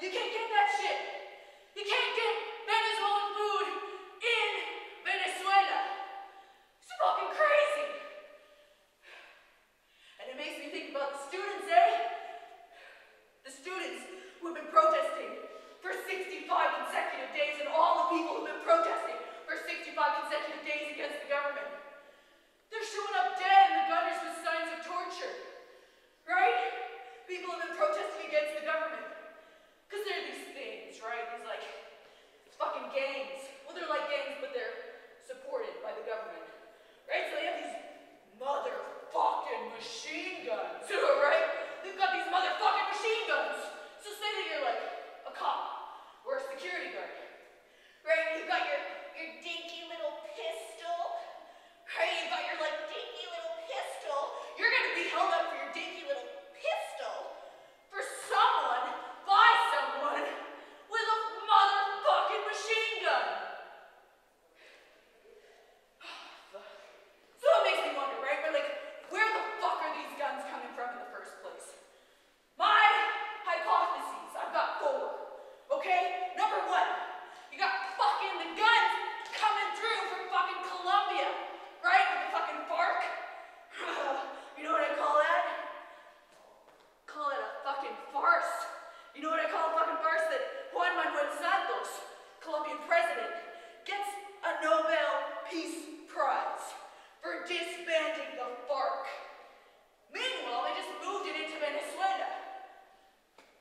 You can't get that shit. You can't get Venezuelan food in Venezuela. It's fucking crazy. And it makes me think about the students, eh? The students who have been protesting for 65 consecutive days, and all the people who have been protesting for 65 consecutive days against the government. They're showing up dead in the gutters with signs of torture. Right? People have been protesting against the government. Because they're these things, right? These like fucking gangs. Well, they're like gangs, but they're supported by the government. Right? So they have these motherfucking machine guns, right? They've got these motherfucking machine guns. So say that you're like a cop or a security guard. Right? You've got your dinky little pistol. Right? You've got your like dinky little pistol. You're gonna be held up for your dinky little pistol for someone, by someone, with a motherfucking machine gun. So it makes me wonder, right? But like, where the fuck are these guns coming from in the first place? My hypotheses, I've got 4. Okay? Number 1, you got fucking the guns coming through from fucking Colombia, right? With the fucking FARC. You know what I call that? Call it a fucking farce. You know what I call a fucking farce? That Juan Manuel Santos, Colombian president, gets a Nobel Peace Prize for disbanding the FARC. Meanwhile, they just moved it into Venezuela.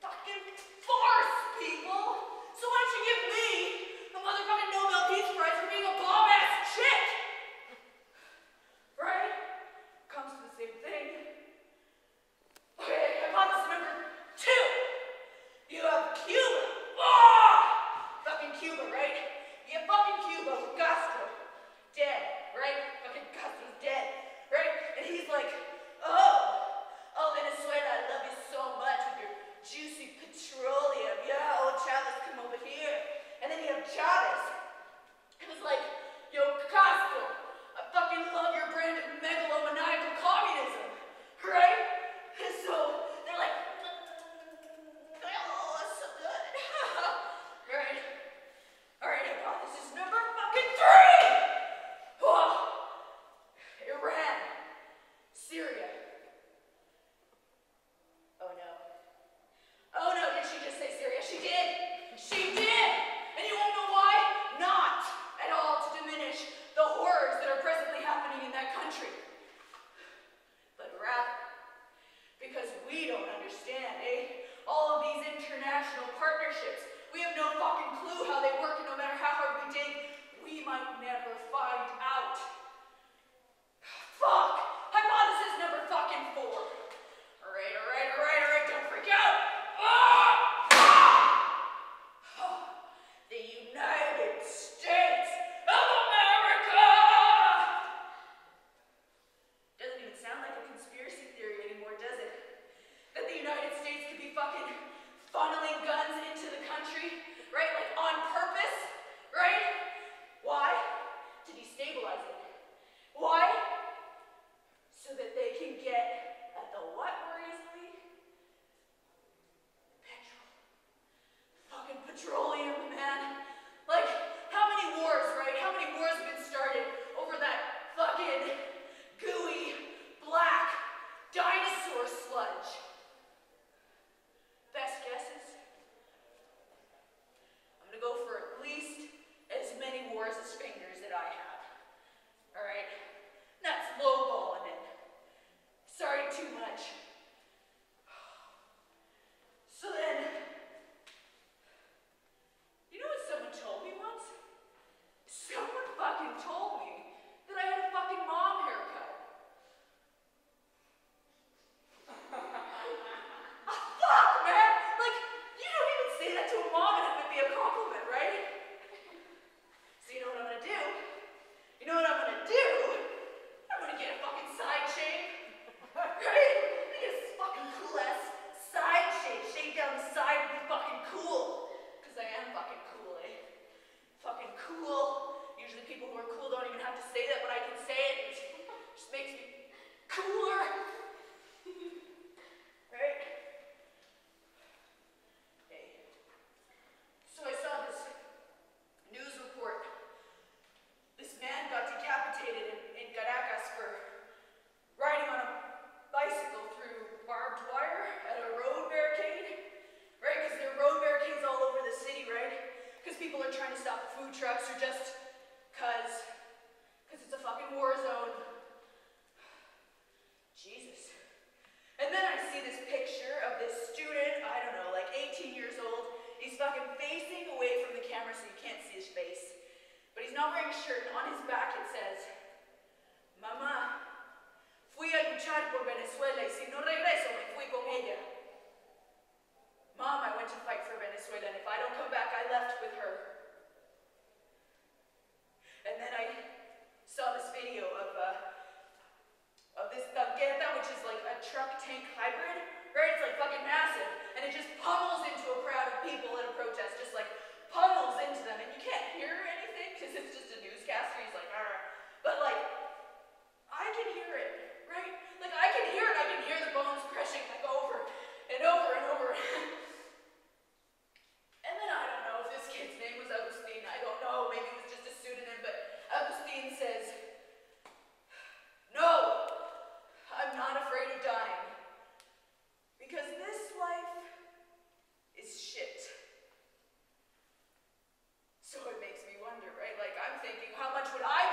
Fucking farce, people! So why don't you give me a motherfucking Nobel Peace Prize for being a bomb-ass chick? Right? Comes to the same thing. Okay, hypothesis number 2. You have Cuba. Fucking Cuba, right? You have fucking Cuba with Castro. Dead, right? Fucking Castro's dead, right? And he's like, oh, Venezuela, I love you so much with your juicy petroleum. Yeah, oh, Chavez, come over here. And then you have Chavez. It was like, yo, Castro, I fucking love your brand of megalomaniacal communism, right? And so they're like, oh, that's so good. Right? Alright, hypothesis number fucking 3! Iran. Syria. Oh no. Oh no, did she just say Syria? She did! She did! And you wanna know why? Not at all to diminish the horrors that are presently happening in that country. But rather, because we don't understand, eh? All of these international partnerships. We have no fucking clue how they work, and no matter how hard we dig, we might never find out. Fuck! Hypothesis number fucking 4. Alright, don't freak out! The United States of America! Doesn't even sound like a conspiracy theory anymore, does it? That the United States could be fucking funneling guns into the country, right? Like on purpose, right? Why? To destabilize it. Why? So that they can get at the what more easily? Petrol. Fucking petroleum, man. Like, how many wars, right? How many wars have been started over that fucking gooey, black dinosaur sludge? Best guesses? I'm gonna go for at least as many wars as fingers that I have. Alright? That's lowballing it. Sorry, too much. So then, you know what someone told me once? Someone fucking told me that I had a fucking mom haircut. then I see this picture of this student, I don't know, like 18 years old. He's fucking facing away from the camera so you can't see his face. But he's not wearing a shirt, and on his back it says, Mamá, fui a luchar por Venezuela y si no regreso me fui con ella. Mom, I went to fight for Venezuela, and if I don't come back, I left with her. And then I saw this video of this tanqueta, which is like a truck-tank hybrid, right? It's like fucking massive, and it just pummels into a crowd of people at a protest, just like pummels into them, and you can't hear anything because it's just a newscaster. He's like, arr. But like, I can hear it, right? Like I can hear it. I can hear the bones crushing like over and over and over. And then I don't know if this kid's name was Agustin. I don't know. Maybe it was just a pseudonym. But Agustin says, "No, I'm not afraid of dying because this life is shit." So it makes me wonder, right? Like I'm thinking, how much would I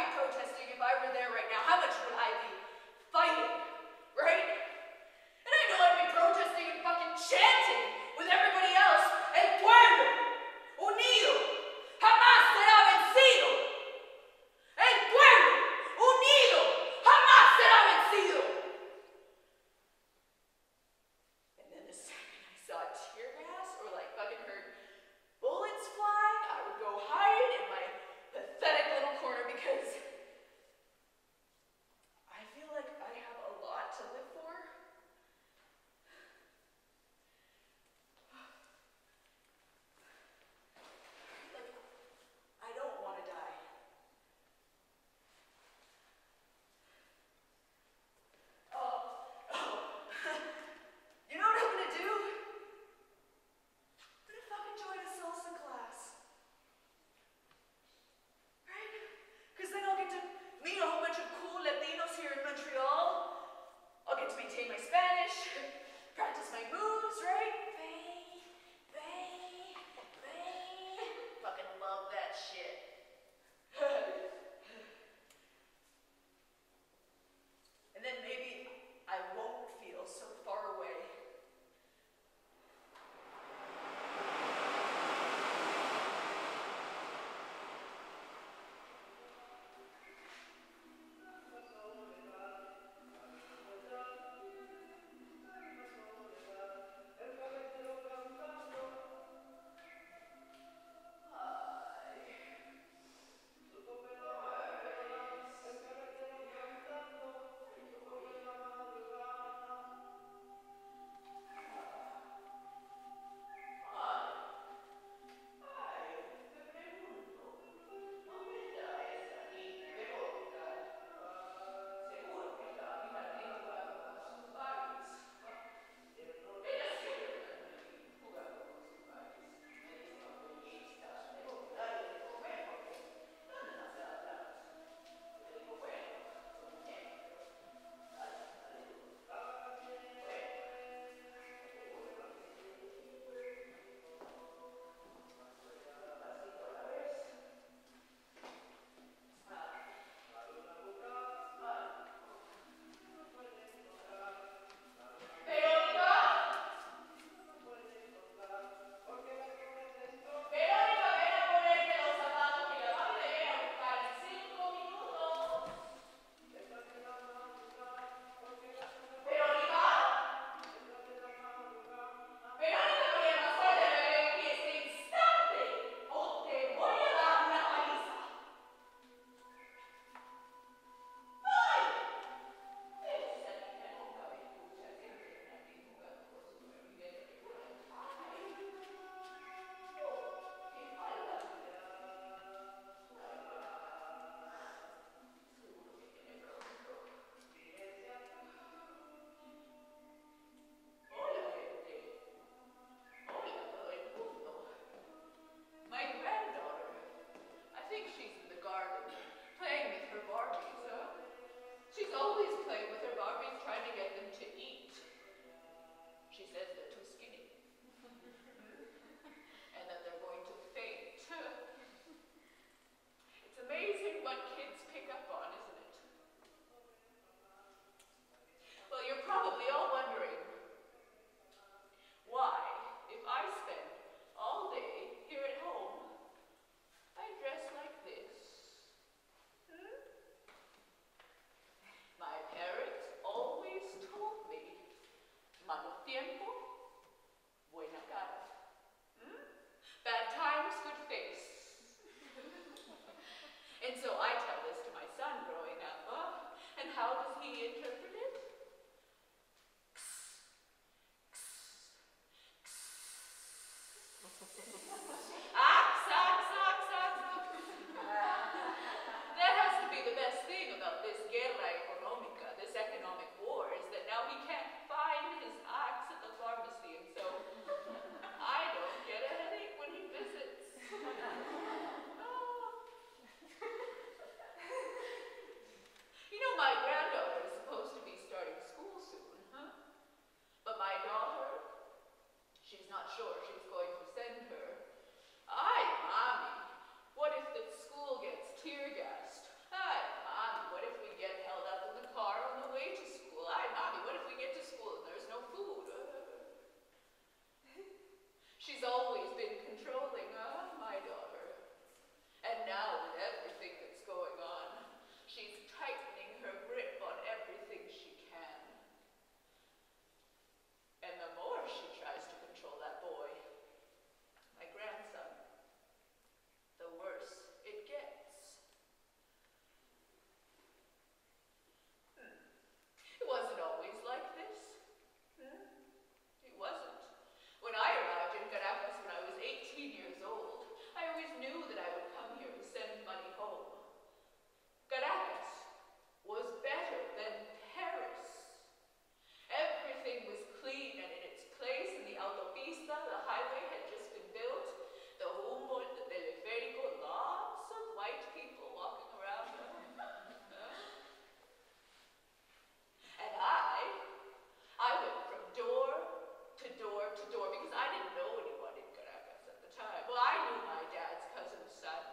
door to door because I didn't know anyone in Caracas at the time. Well, I knew my dad's cousin's son,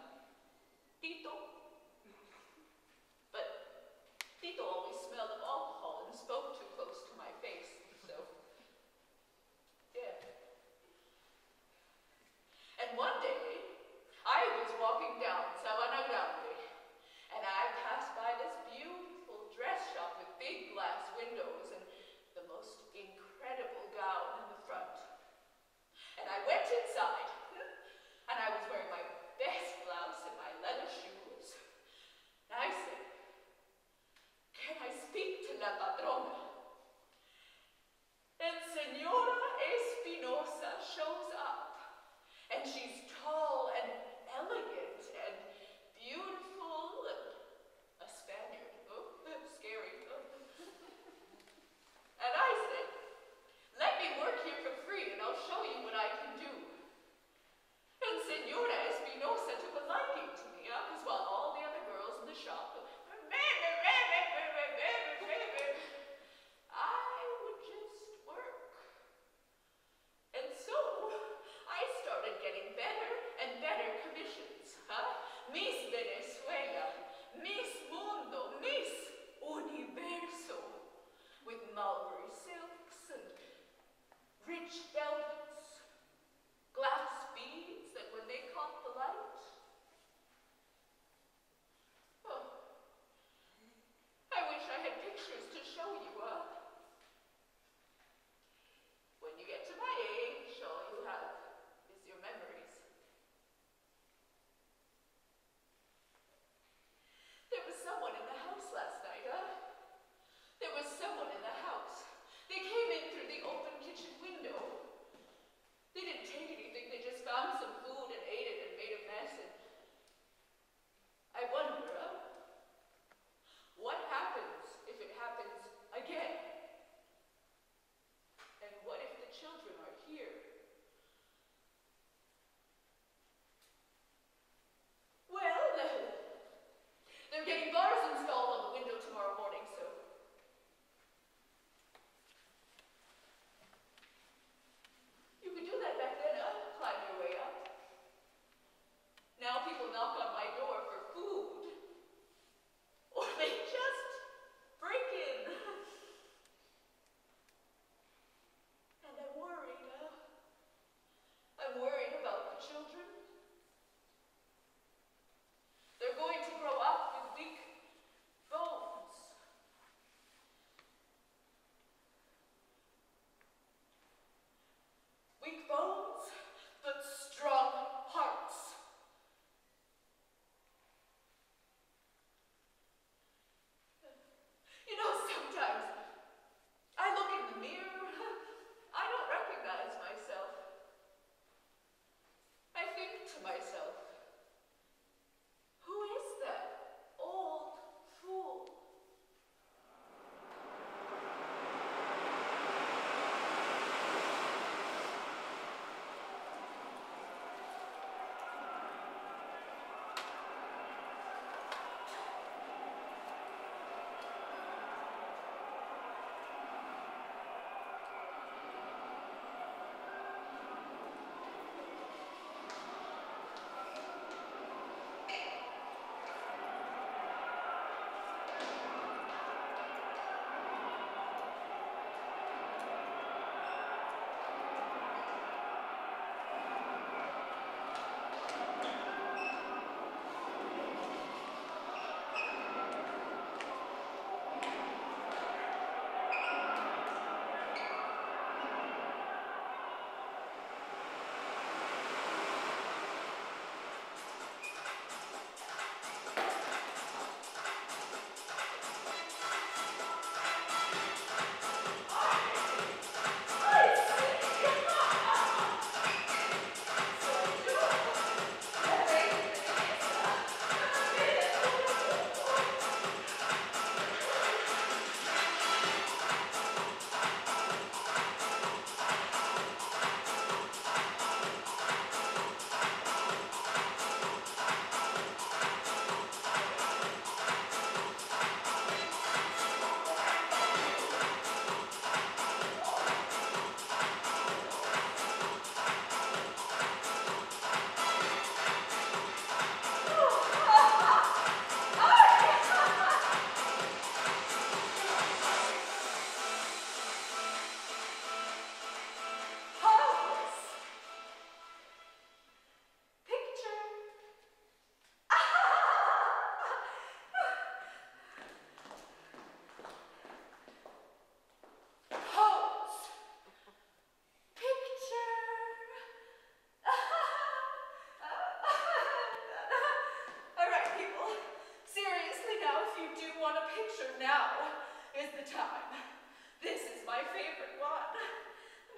Tito. But Tito always smelled of alcohol and spoke too close to my face, so, yeah. And one day, I was walking down Sabana Grande, and I passed by this beautiful dress shop with big glass windows and the most incredible gown in the front. And I went inside, and I was wearing my best blouse and my leather shoes,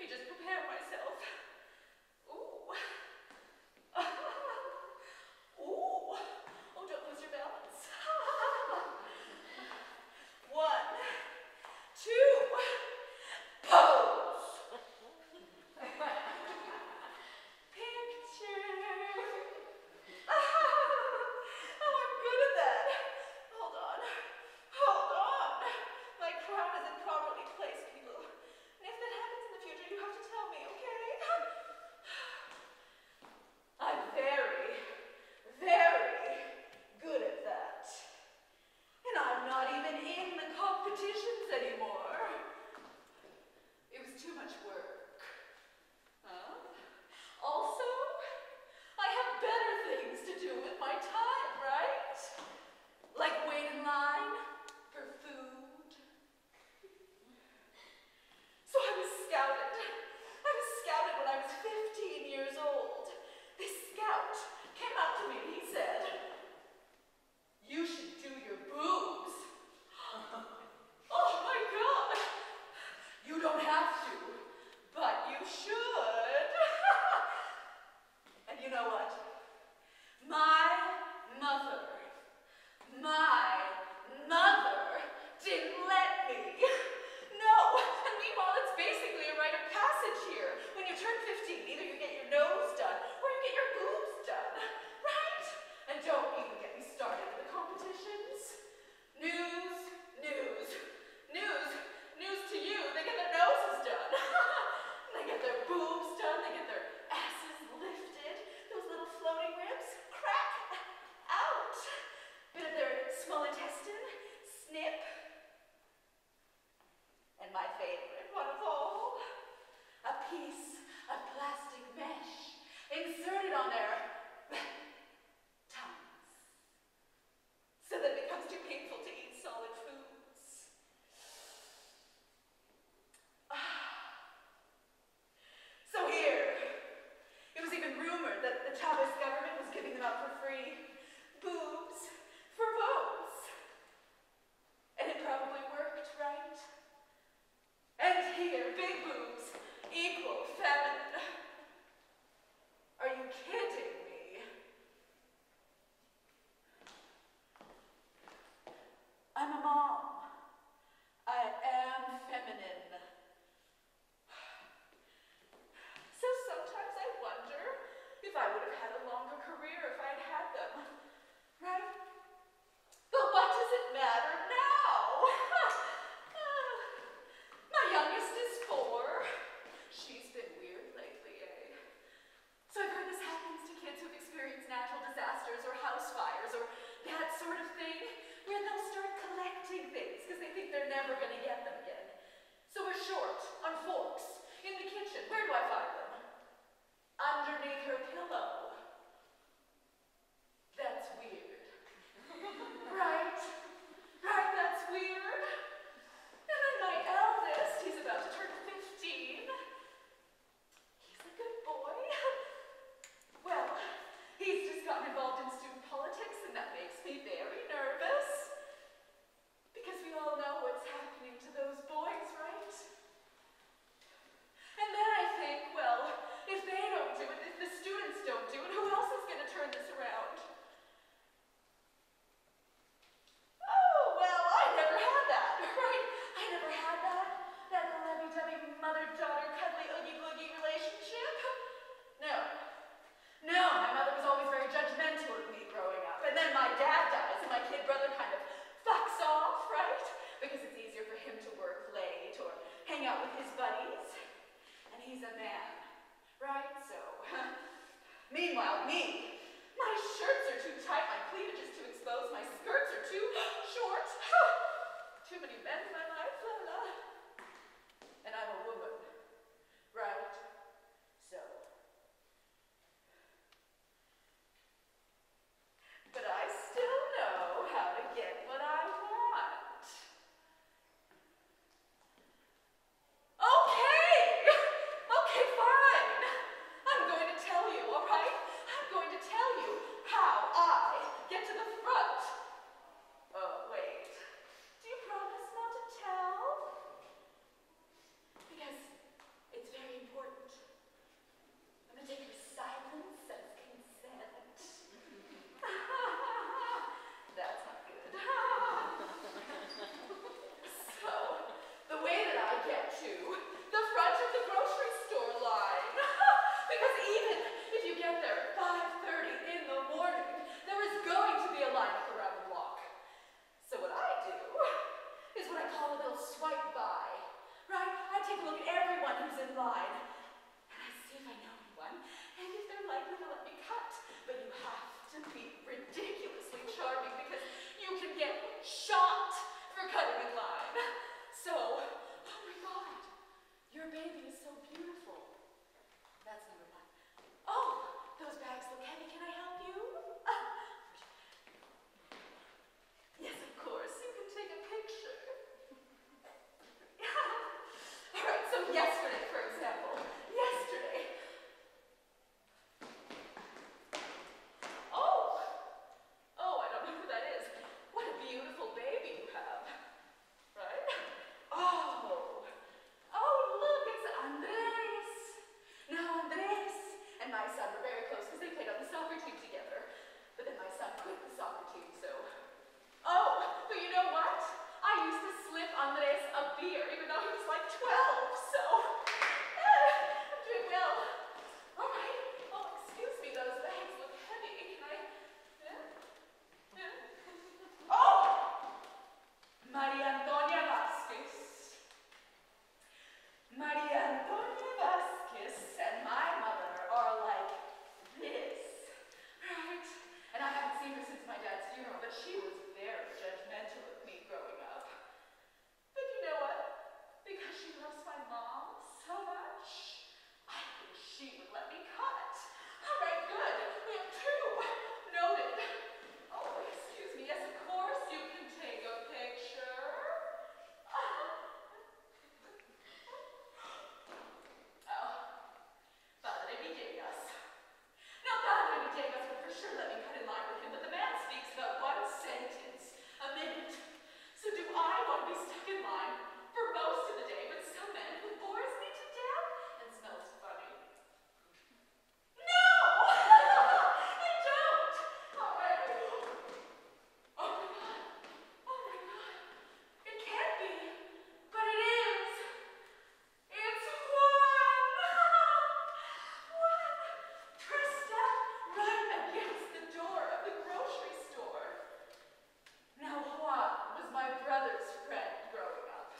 me just prepare myself. Ooh. Ooh. Oh, don't lose your balance. 1, 2, pose. Picture. Oh, I'm good at that. Hold on. Hold on. My crown isn't properly placed, people. And if that happens in the future, you have to tell me, okay? I'm very, very good at that. And I'm not even in the competitions anymore. It was too much work. Huh? Also, I have better things to do with my time, right? Like wait in line for food. So I was scouted. I was scouted when I was 15 years old. This scout came up to me and he said, "You should do your boobs." Oh my God. You don't have to, but you should. And you know what? My mother didn't let me. No, and meanwhile it's basically a rite of passage here. When you turn 15, either you get your nose done or you get your boobs done, right? And don't even get me started with the competitions. News to you. They get their noses done. They get their boobs done. They get their asses lifted. Those little floating ribs crack out. Bit of their small intestine snip. And my favorite one of all, a piece of plastic mesh inserted on their tongues so that it becomes too painful to eat solid foods. So here, it was even rumored that the Chavez government was giving them out for free. Boobs for votes. And it probably worked, right? And here, big boobs equal feminine. Are you kidding me? I'm a mom. I am feminine. So sometimes I wonder if I would have had a longer career if I'd had them. Right? But what does it matter now? My youngest is 4. She's been weird lately, eh? So I've heard this happens to kids who've experienced natural disasters or house fires or that sort of thing, where they'll start collecting things because they think they're never going to get them again. So we're short on forks in the kitchen. Where do I find them? Underneath her pillow. That's weird. Right? Right, that's weird. And then my eldest, he's about to turn 15. He's a good boy. Well, he's just gotten involved in student politics, and that makes me very nervous. Because we all know what's happening to those boys, right? And then I think, well, if they don't do it, if the students don't do it, who else is going to turn this around? Oh, well, I never had that, right? I never had that lovey-dovey mother-daughter cuddly oogie-boogie relationship. No, my mother was always very judgmental of me growing up. And then my dad dies, and my kid brother kind of fucks off, right? Because it's easier for him to work late or hang out with his buddies. And he's a man, right? So, meanwhile, me, my shirts are too tight, my cleavage is too exposed, my skirts are too short. Too many men in my life, la la. And I'm a woman, right? So. But I still know how to get what I want. Okay, fine. I'm going to tell you, all right? I'm going to tell you how I get to the front. Oh, wait. Do you promise not to tell? line, and I see if I know anyone, and if they're likely to let me cut. But you have to be ridiculously charming because you can get shot for cutting in line. So, oh my God, your baby is so beautiful. That's number one. Oh, those bags look heavy. Can I help you? Yes, of course. You can take a picture. All right, so yesterday, for example. Yesterday. Oh, I don't know who that is. What a beautiful baby you have. Right? Oh, look, it's Andres. Now, Andres and my son were very close because they played on the soccer team together. But then my son quit the soccer team, so... Oh, but you know what? I used to slip Andres a beer, even though he was like 12, so... I'm doing well. All right. Oh, excuse me, those bags look heavy. Can I... Oh! Maria Antonia Vasquez. Maria Antonia Vasquez and my mother are like this, right? And I haven't seen her since my dad's funeral, but she was very judgmental of me growing up. But you know what? Because she loves my mom so much, I think she would let me cut. All right, good. We have two. Noted. Oh, excuse me. Yes, of course you can take a picture. Padre Villegas. Now, Padre Villegas would for sure let me cut in line with him, but the man speaks about one sentence a minute. So do I want to be stuck in line for most of the day with some man who bores me to death and smells funny? No! I don't! All right. Oh my God. Oh my God. It can't be, but it is. It's Juan! Juan! Dressed up right against the door of the grocery store. Now, Juan was my brother's friend growing up.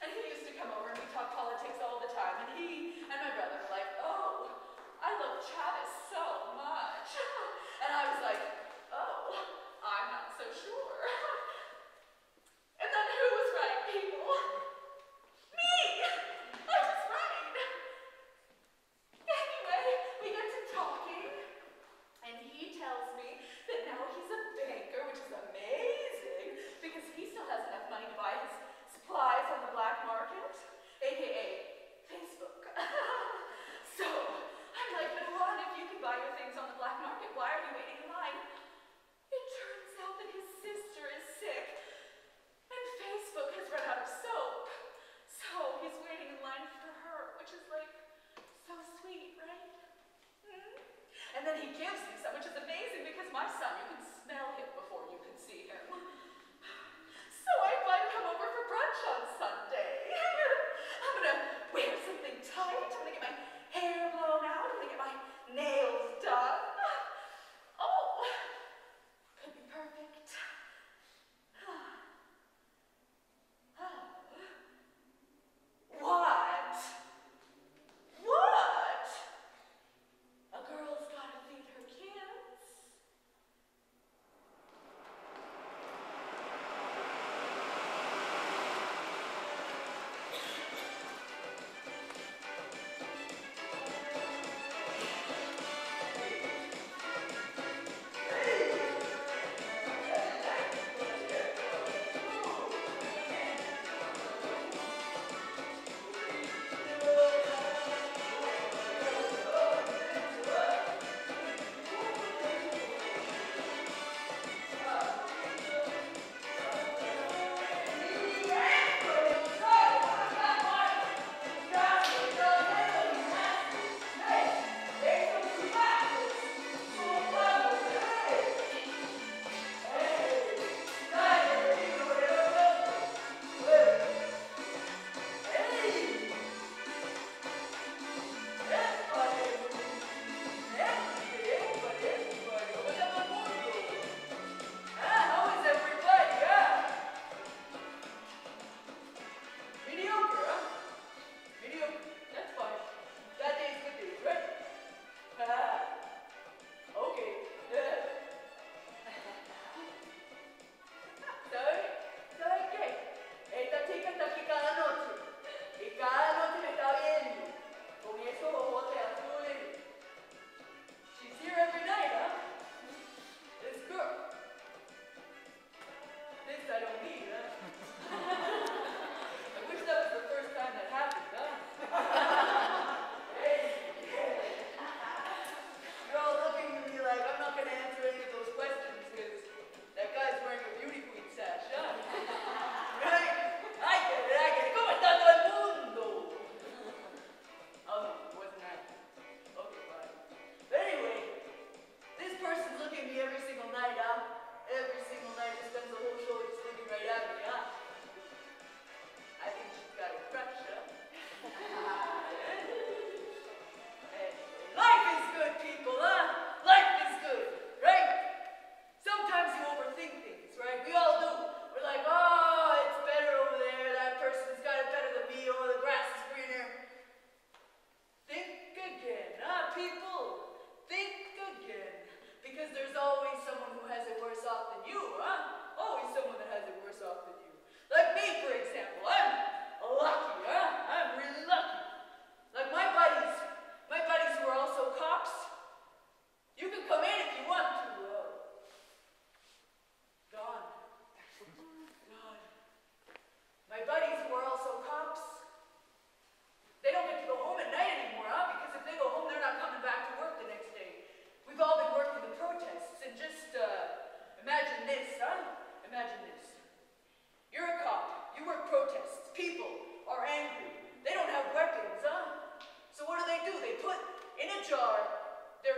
And he used to come over and we talked politics all the time. And he and my brother were like, oh, I love Chavez so much. And I was like, oh, I'm not so sure. And then who was right, people? Me! I was right! Anyway, we get to talking, and he tells me that now he's a banker, which is amazing, because he still has enough money to buy his supplies on the black market, aka Facebook. So, I'm like, but Juan, if you can buy your things on the black market, why are you waiting in line? It turns out that his sister is sick, and Facebook has run out of soap. So he's waiting in line for her, which is like so sweet, right? And then he gives me some, which is amazing because my son, you can smell him before you can see him. So I invited him over for brunch on Sunday. I'm gonna wear something tight. I'm gonna get my hair blown out. I'm gonna get my nails done. Oh, could be perfect. What? What? A girl's gotta feed her kids.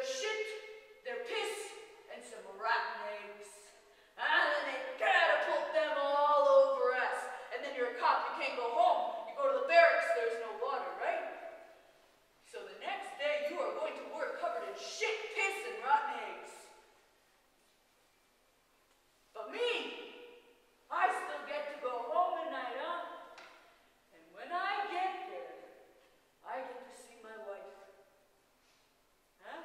shit, their piss, and some rotten eggs. And then they catapult them all over us. And then you're a cop, you can't go home. You go to the barracks, there's no water, right? So the next day you are going to work covered in shit, piss, and rotten eggs. But me, I still get to go home at night, huh? And when I get there, I get to see my wife. Huh?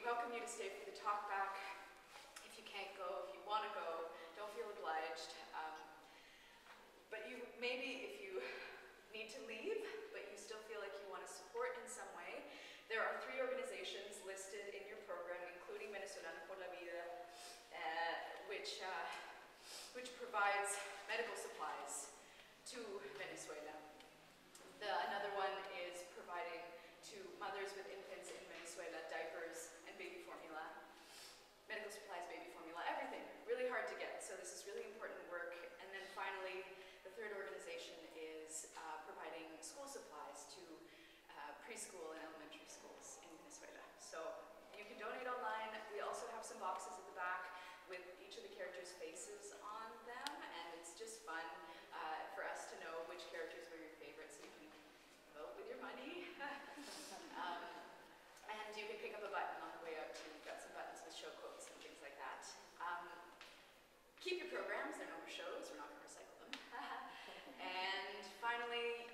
We welcome you to stay for the talk back. If you can't go, if you want to go, don't feel obliged. But you maybe, if you need to leave, but you still feel like you want to support in some way, there are 3 organizations listed in your program, including Venezolana por la Vida, which provides medical supplies to Venezuela. Another one is providing to mothers with infants in Venezuela diapers and baby formula, medical supplies, baby formula, everything. Really hard to get, so this is really important work. And then finally, the 3rd organization is providing school supplies to preschool and elementary schools in Venezuela. So you can donate online. We also have some boxes at the back with each of the characters' faces on them, and it's just fun for us to know which characters were your favorites, so you can vote with your money. And you can pick up a button on the way out too. We've got some buttons with show quotes and things like that. Keep your programs, they're no more shows, we're not going to recycle them. And finally,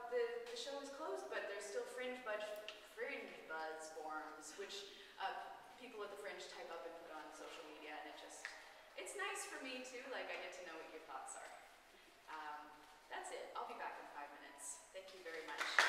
the show is closed, but there's still Fringe Buzz forums, which people at the Fringe type up and put on social media, and it's nice for me too, like I get to know what your thoughts are. That's it, I'll be back in 5 minutes. Thank you very much.